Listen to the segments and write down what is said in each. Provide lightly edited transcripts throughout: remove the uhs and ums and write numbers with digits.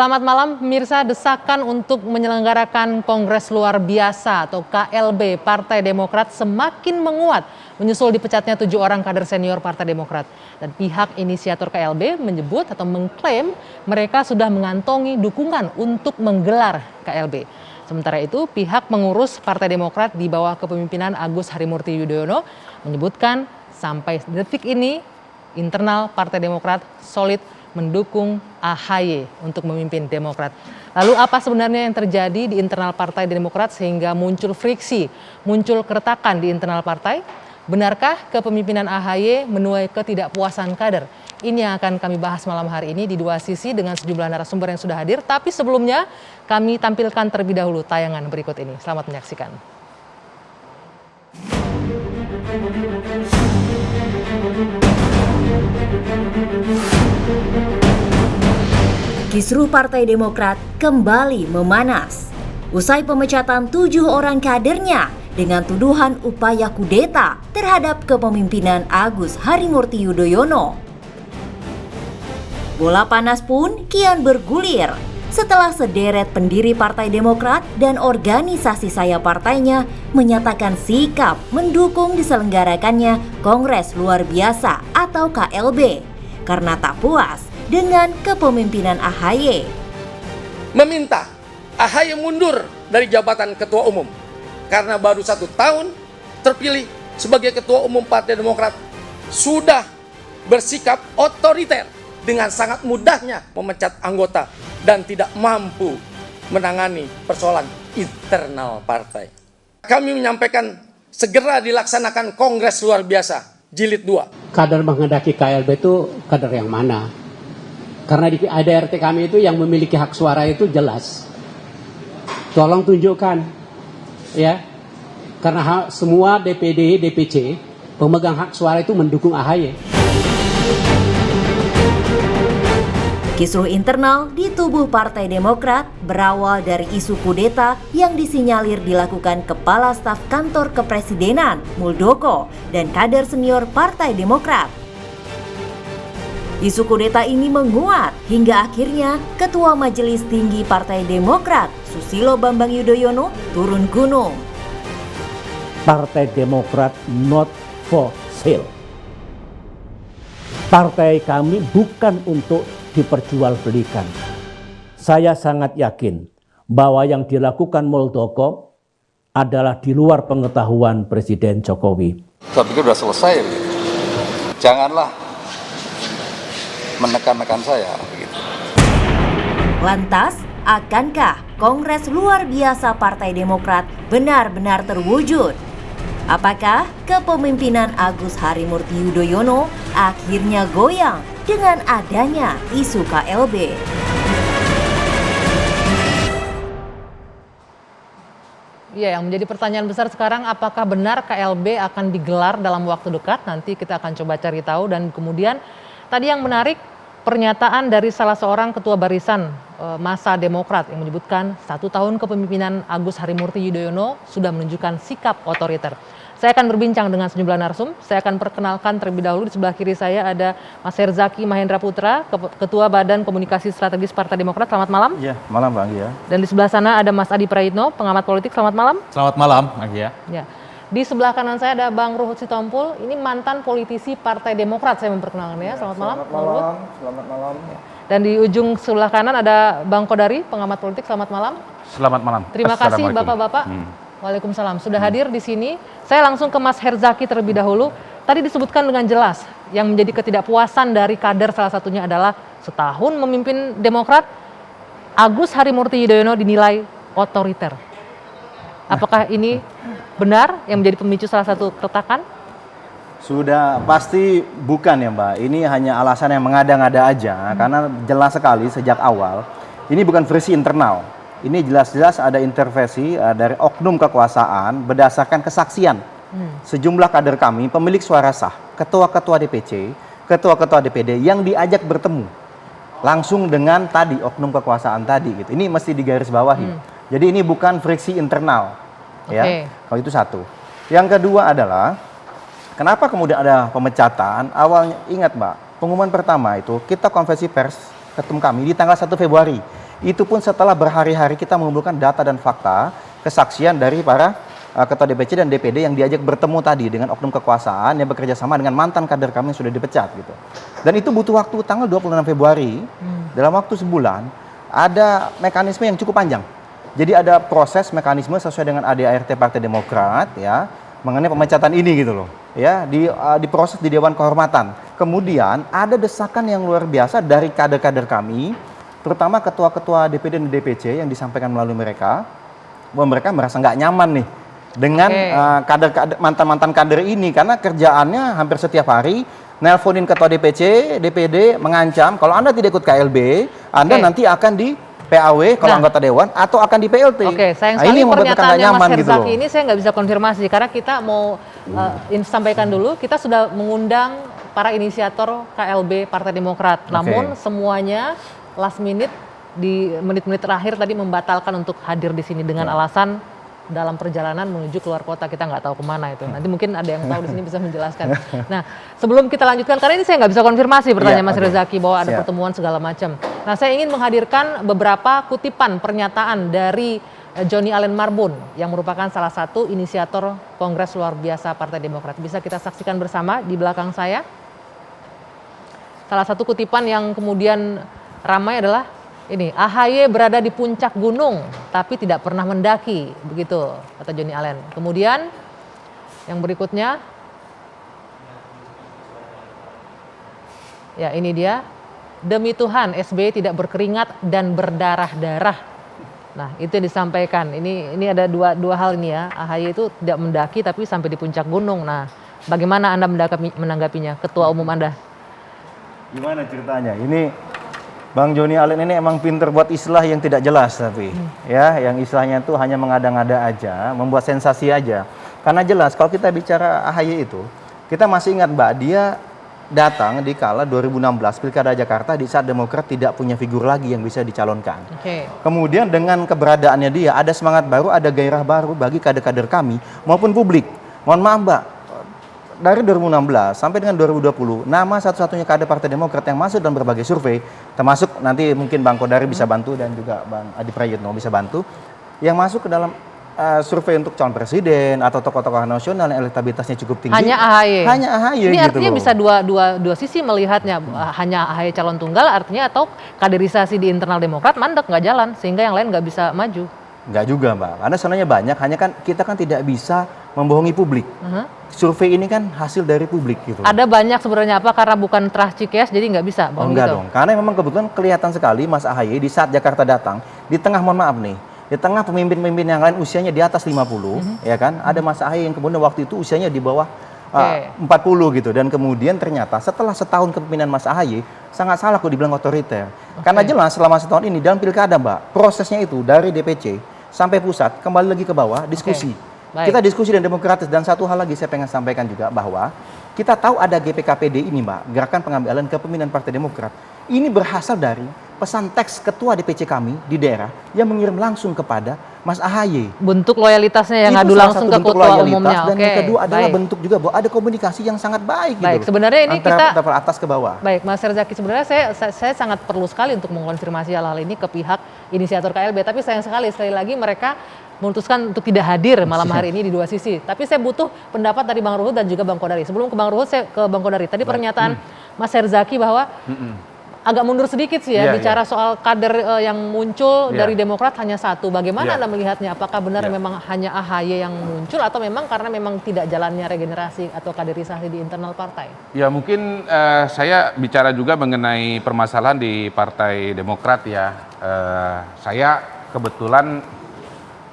Selamat malam pemirsa, desakan untuk menyelenggarakan Kongres Luar Biasa atau KLB Partai Demokrat semakin menguat menyusul dipecatnya 7 orang kader senior Partai Demokrat. Dan pihak inisiator KLB menyebut atau mengklaim mereka sudah mengantongi dukungan untuk menggelar KLB. Sementara itu pihak pengurus Partai Demokrat di bawah kepemimpinan Agus Harimurti Yudhoyono menyebutkan sampai detik ini internal Partai Demokrat solid mendukung AHY untuk memimpin Demokrat. Lalu apa sebenarnya yang terjadi di internal Partai Demokrat sehingga muncul friksi, muncul keretakan di internal partai? Benarkah kepemimpinan AHY menuai ketidakpuasan kader? Ini yang akan kami bahas malam hari ini di dua sisi dengan sejumlah narasumber yang sudah hadir. Tapi sebelumnya kami tampilkan terlebih dahulu tayangan berikut ini. Selamat menyaksikan. Kisruh Partai Demokrat kembali memanas. Usai pemecatan 7 orang kadernya dengan tuduhan upaya kudeta terhadap kepemimpinan Agus Harimurti Yudhoyono. Bola panas pun kian bergulir setelah sederet pendiri Partai Demokrat dan organisasi sayap partainya menyatakan sikap mendukung diselenggarakannya Kongres Luar Biasa atau KLB karena tak puas dengan kepemimpinan AHY. Meminta AHY mundur dari jabatan Ketua Umum karena baru 1 tahun terpilih sebagai Ketua Umum Partai Demokrat sudah bersikap otoriter dengan sangat mudahnya memecat anggota dan tidak mampu menangani persoalan internal partai. Kami menyampaikan segera dilaksanakan Kongres Luar Biasa Jilid 2. Kader menghendaki KLB itu kader yang mana? Karena di ADRT kami itu yang memiliki hak suara itu jelas. Tolong tunjukkan, ya. Karena semua DPD, DPC, pemegang hak suara itu mendukung AHY. Kisruh internal di tubuh Partai Demokrat berawal dari isu kudeta yang disinyalir dilakukan Kepala Staf Kantor Kepresidenan Muldoko dan kader senior Partai Demokrat. Isu kudeta ini menguat hingga akhirnya Ketua Majelis Tinggi Partai Demokrat Susilo Bambang Yudhoyono turun gunung. Partai Demokrat not for sale. Partai kami bukan untuk diperjualbelikan. Saya sangat yakin bahwa yang dilakukan Muldoko adalah di luar pengetahuan Presiden Jokowi. Saya pikir sudah selesai. Janganlah menekan-nekan saya. Lantas, akankah Kongres Luar Biasa Partai Demokrat benar-benar terwujud? Apakah kepemimpinan Agus Harimurti Yudhoyono akhirnya goyang dengan adanya isu KLB? Ya, yang menjadi pertanyaan besar sekarang apakah benar KLB akan digelar dalam waktu dekat? Nanti kita akan coba cari tahu. Dan kemudian tadi yang menarik pernyataan dari salah seorang ketua barisan masa Demokrat yang menyebutkan 1 tahun kepemimpinan Agus Harimurti Yudhoyono sudah menunjukkan sikap otoriter. Saya akan berbincang dengan sejumlah narsum. Saya akan perkenalkan terlebih dahulu. Di sebelah kiri saya ada Mas Herzaki Mahendra Putra, Ketua Badan Komunikasi Strategis Partai Demokrat. Selamat malam. Iya, malam Bang Gia. Dan di sebelah sana ada Mas Adi Praitno, pengamat politik. Selamat malam. Selamat malam Bang Gia. Ya. Di sebelah kanan saya ada Bang Ruhut Sitompul. Ini mantan politisi Partai Demokrat. Saya memperkenalkan ya. Selamat malam. Selamat malam. Dan di ujung sebelah kanan ada Bang Kodari, pengamat politik. Selamat malam. Selamat malam. Terima kasih Bapak-bapak. Waalaikumsalam. Sudah hadir di sini. Saya langsung ke Mas Herzaki terlebih dahulu. Tadi disebutkan dengan jelas yang menjadi ketidakpuasan dari kader salah satunya adalah setahun memimpin Demokrat, Agus Harimurti Yudhoyono dinilai otoriter. Apakah ini benar yang menjadi pemicu salah satu keretakan? Sudah pasti bukan ya Mbak. Ini hanya alasan yang mengada-ngada aja karena jelas sekali sejak awal ini bukan versi internal. Ini jelas-jelas ada intervensi dari oknum kekuasaan berdasarkan kesaksian sejumlah kader kami, pemilik suara sah, ketua-ketua DPC, ketua-ketua DPD yang diajak bertemu langsung dengan tadi oknum kekuasaan tadi gitu. Ini mesti digarisbawahi. Jadi ini bukan friksi internal, ya. Kalau itu satu. Yang kedua adalah kenapa kemudian ada pemecatan? Awalnya ingat Mbak, pengumuman pertama itu kita konferensi pers ketum kami di tanggal 1 Februari. Itu pun setelah berhari-hari kita mengumpulkan data dan fakta, kesaksian dari para ketua DPC dan DPD yang diajak bertemu tadi dengan oknum kekuasaan yang bekerja sama dengan mantan kader kami yang sudah dipecat gitu. Dan itu butuh waktu tanggal 26 Februari, dalam waktu sebulan, ada mekanisme yang cukup panjang. Jadi ada proses mekanisme sesuai dengan ADART Partai Demokrat ya, mengenai pemecatan ini gitu loh. Ya, diproses di Dewan Kehormatan. Kemudian ada desakan yang luar biasa dari kader-kader kami, terutama ketua-ketua DPD dan DPC yang disampaikan melalui mereka, bahwa mereka merasa nggak nyaman nih dengan kader-kader mantan-mantan kader ini karena kerjaannya hampir setiap hari nelponin ketua DPC, DPD mengancam kalau Anda tidak ikut KLB, Anda nanti akan di PAW kalau anggota dewan atau akan di PLT. Oke, sayang Nah, sekali ini yang membuat pernyataannya nyaman Mas gitu Herzaki loh. ini saya nggak bisa konfirmasi karena kita mau sampaikan dulu, kita sudah mengundang para inisiator KLB Partai Demokrat. Namun semuanya last minute di menit-menit terakhir tadi membatalkan untuk hadir di sini dengan alasan dalam perjalanan menuju keluar kota, kita nggak tahu kemana itu. Nanti mungkin ada yang tahu di sini bisa menjelaskan. Nah, sebelum kita lanjutkan, karena ini saya nggak bisa konfirmasi pertanyaan Mas Herzaki bahwa ada pertemuan segala macam. Nah, saya ingin menghadirkan beberapa kutipan pernyataan dari Johnny Allen Marbun yang merupakan salah satu inisiator Kongres Luar Biasa Partai Demokrat. Bisa kita saksikan bersama di belakang saya. Salah satu kutipan yang kemudian ramai adalah ini, AHY berada di puncak gunung tapi tidak pernah mendaki, begitu kata Johnny Allen. Kemudian yang berikutnya, ya ini dia, demi Tuhan SBY tidak berkeringat dan berdarah-darah. Nah itu yang disampaikan. Ini ada dua hal ini ya, AHY itu tidak mendaki tapi sampai di puncak gunung. Nah bagaimana Anda menanggapinya, Ketua Umum Anda? Gimana ceritanya? Ini Bang Johnny Allen ini emang pinter buat istilah yang tidak jelas tapi ya, yang istilahnya itu hanya mengada-ngada aja, membuat sensasi aja. Karena jelas kalau kita bicara AHY itu, kita masih ingat Mbak, dia datang di kala 2016 Pilkada Jakarta di saat Demokrat tidak punya figur lagi yang bisa dicalonkan. Kemudian dengan keberadaannya dia ada semangat baru, ada gairah baru bagi kader-kader kami maupun publik. Mohon maaf Mbak, dari 2016 sampai dengan 2020, nama satu-satunya kader Partai Demokrat yang masuk dalam berbagai survei, termasuk nanti mungkin Bang Kodari bisa bantu dan juga Bang Adi Prayitno bisa bantu, yang masuk ke dalam survei untuk calon presiden atau tokoh-tokoh nasional yang elektabilitasnya cukup tinggi. Hanya AHY. Hanya AHY. Ini gitu artinya loh. bisa dua sisi melihatnya. Hanya AHY calon tunggal artinya atau kaderisasi di internal Demokrat mandek, nggak jalan sehingga yang lain nggak bisa maju. Nggak juga Mbak, karena sebenarnya banyak, hanya kan kita kan tidak bisa membohongi publik. Survei ini kan hasil dari publik gitu. Ada banyak sebenarnya apa karena bukan Trust Cikes jadi nggak bisa. Enggak dong, karena memang kebetulan kelihatan sekali Mas AHY di saat Jakarta datang, di tengah mohon maaf nih, di tengah pemimpin-pemimpin yang lain usianya di atas 50, ya kan, ada Mas AHY yang kemudian waktu itu usianya di bawah 40 gitu, dan kemudian ternyata setelah setahun kepemimpinan Mas AHY sangat salah kok dibilang otoriter. Karena jelas selama setahun ini dalam pilkada Mbak, prosesnya itu dari DPC sampai pusat kembali lagi ke bawah diskusi. Kita diskusi dan demokratis, dan satu hal lagi saya pengen sampaikan juga bahwa kita tahu ada GPKPD ini Mbak, Gerakan Pengambilan Kepemimpinan Partai Demokrat. Ini berasal dari pesan teks ketua DPC kami di daerah yang mengirim langsung kepada Mas AHY. Bentuk loyalitasnya yang ngadu langsung ke ketua umumnya. Dan yang kedua adalah bentuk juga bahwa ada komunikasi yang sangat baik. Baik, gitu sebenarnya ini antara kita atas ke bawah. Baik, Mas Herzaki, sebenarnya saya sangat perlu sekali untuk mengkonfirmasi hal-hal ini ke pihak inisiator KLB. Tapi sayang sekali lagi mereka memutuskan untuk tidak hadir malam hari ini di dua sisi. Tapi saya butuh pendapat dari Bang Ruhut dan juga Bang Kodari. Sebelum ke Bang Ruhut, saya ke Bang Kodari. Tadi pernyataan Mas Herzaki bahwa agak mundur sedikit sih ya, bicara soal kader yang muncul dari Demokrat hanya satu. Bagaimana Anda melihatnya? Apakah benar memang hanya AHY yang muncul atau memang karena memang tidak jalannya regenerasi atau kaderisasi di internal partai? Ya mungkin saya bicara juga mengenai permasalahan di Partai Demokrat ya. Saya kebetulan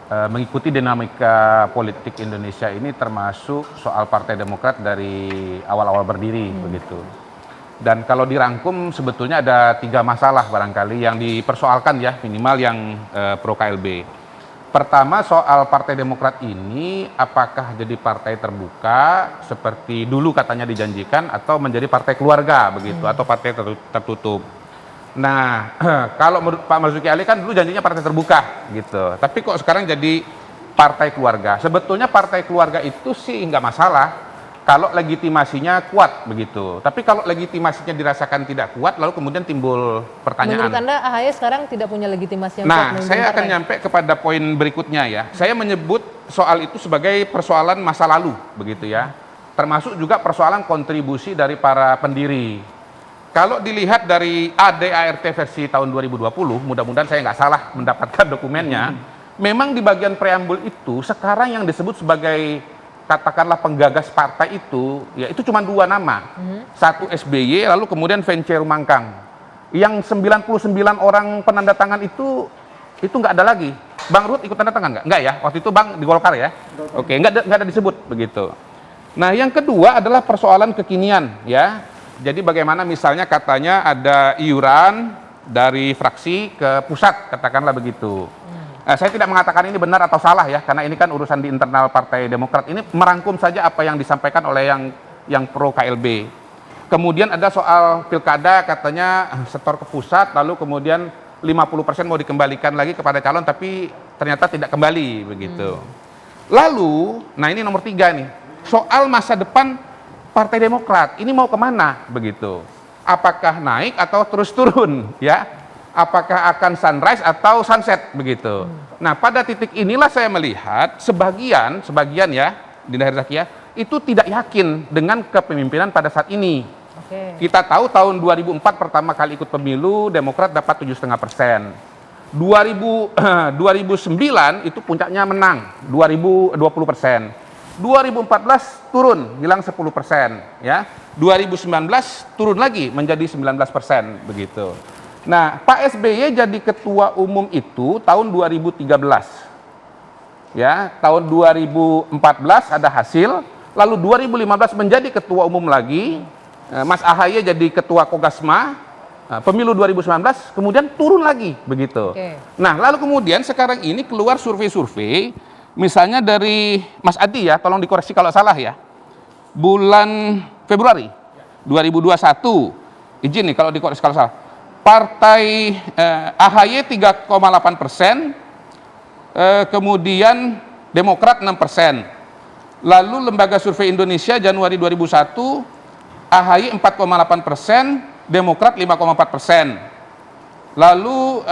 mengikuti dinamika politik Indonesia ini termasuk soal Partai Demokrat dari awal-awal berdiri begitu. Dan kalau dirangkum sebetulnya ada 3 masalah barangkali yang dipersoalkan ya, minimal yang pro KLB. Pertama soal Partai Demokrat ini apakah jadi partai terbuka seperti dulu katanya dijanjikan atau menjadi partai keluarga begitu atau partai tertutup. Nah, kalau menurut Pak Marzuki Ali kan dulu janjinya partai terbuka gitu. Tapi kok sekarang jadi partai keluarga? Sebetulnya partai keluarga itu sih nggak masalah. kalau legitimasinya kuat begitu. Tapi kalau legitimasinya dirasakan tidak kuat, lalu kemudian timbul pertanyaan. Menurut Anda AHY sekarang tidak punya legitimasi yang kuat? Nah, memimpin saya akan partai? nyampe kepada poin berikutnya ya. Saya menyebut soal itu sebagai persoalan masa lalu, begitu ya. Termasuk juga persoalan kontribusi dari para pendiri. Kalau dilihat dari ADART versi tahun 2020, mudah-mudahan saya nggak salah mendapatkan dokumennya, memang di bagian preambul itu sekarang yang disebut sebagai katakanlah penggagas partai itu, ya itu cuma 2 nama. Satu SBY, lalu kemudian Vence Rumangkang. Yang 99 orang penanda tangan itu nggak ada lagi. Bang Ruth ikut tanda tangan nggak? Nggak ya, waktu itu Bang di Golkar ya? Oke, nggak ada disebut begitu. Nah, yang kedua adalah persoalan kekinian ya. Jadi bagaimana misalnya katanya ada iuran dari fraksi ke pusat, katakanlah begitu. Saya tidak mengatakan ini benar atau salah ya, karena ini kan urusan di internal Partai Demokrat. Ini merangkum saja apa yang disampaikan oleh yang pro KLB. Kemudian ada soal pilkada, katanya setor ke pusat, lalu kemudian 50% mau dikembalikan lagi kepada calon, tapi ternyata tidak kembali begitu. Lalu, nah ini nomor 3 nih, soal masa depan Partai Demokrat, ini mau kemana begitu? Apakah naik atau terus turun ya? Apakah akan sunrise atau sunset begitu. Nah, pada titik inilah saya melihat sebagian ya Dinda Herzakia itu tidak yakin dengan kepemimpinan pada saat ini. Kita tahu tahun 2004 pertama kali ikut pemilu Demokrat dapat 7,5%. 2009 itu puncaknya menang 20% 2014 turun hilang 10% ya. 2019 turun lagi menjadi 19% begitu. Nah, Pak SBY jadi ketua umum itu tahun 2013. Ya, tahun 2014 ada hasil, lalu 2015 menjadi ketua umum lagi. Mas AHY jadi ketua Kogasma. Pemilu 2019 kemudian turun lagi begitu. Nah, lalu kemudian sekarang ini keluar survei-survei misalnya dari Mas Adi ya, tolong dikoreksi kalau salah ya. Bulan Februari 2021. Izin nih kalau dikoreksi kalau salah. Partai AHY 3,8%, kemudian Demokrat 6%. Lalu Lembaga Survei Indonesia Januari 2001, AHY 4,8%, Demokrat 5,4%. Lalu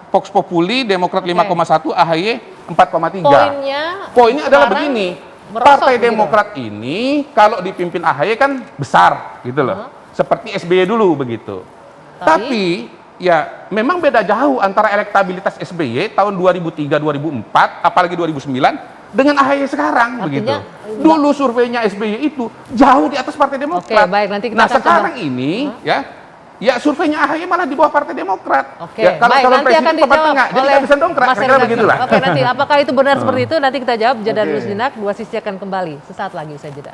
Vox Populi, Demokrat 5,1%, AHY 4,3%. Poinnya adalah begini, Partai Demokrat ini kalau dipimpin AHY kan besar gitu loh. Seperti SBY dulu begitu. Tapi ya memang beda jauh antara elektabilitas SBY tahun 2003-2004 apalagi 2009 dengan AHY sekarang. Artinya, begitu. Dulu surveinya SBY itu jauh di atas Partai Demokrat. Baik, nanti kita nah sekarang ini ya surveinya AHY malah di bawah Partai Demokrat. Ya, kalau baik, calon nanti presiden akan papan dijawab tengah, jadi oleh nggak bisa dongkrak. Kira-kira begitulah. Oke, nanti apakah itu benar seperti itu? Nanti kita jawab. Jeda dulu sejenak. Dua Sisi akan kembali sesaat lagi usai jeda.